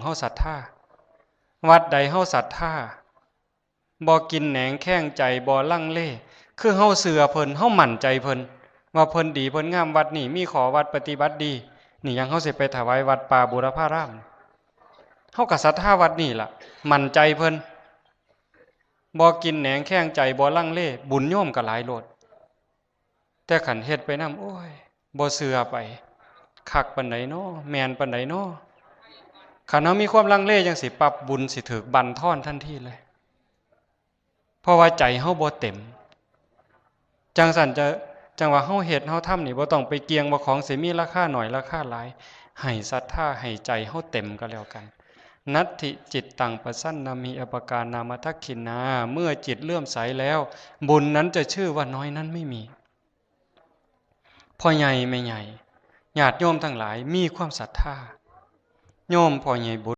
เฮาศรัทธาวัดใดเฮาศรัทธาบ่กินแหนงแข้งใจบ่ลังเลคือเฮาเชื่อเพิ่นเฮามั่นใจเพิ่นว่าเพิ่นดีเพิ่นงามวัดนี่มีขอวัดปฏิบัติดีนี่ยังเฮาสิไปถวายวัดป่าบูรพารามเฮาก็ศรัทธาวัดนี่ล่ะมั่นใจเพิ่นบ่กินแหนงแข้งใจบ่ลังเลบุญโยมก็หลายโลดแต่ขันเฮ็ดไปนำโอ้ยบ่เชื่อไปคักปานใดน้อแม่นปานใดน้อคันเฮามีความลังเลจังสิปรับบุญสิถูกบั่นทอนทันทีเลยเพราะว่าใจเฮาบ่เต็มจังซั่นจังว่าเฮาเฮ็ดเฮาทำนี่บ่ต้องไปเกียงว่าของสิมีราคาน้อยราคาหลายให้ศรัทธาให้ใจเฮาเต็มก็แล้วกันนัตถิจิตตังประสันนามิอปการนามทักขินาเมื่อจิตเลื่อมใสแล้วบุญนั้นจะชื่อว่าน้อยนั้นไม่มีพ่อใหญ่แม่ใหญ่ญาติโยมทั้งหลายมีความศรัทธาโยมพ่อใหญ่บุญ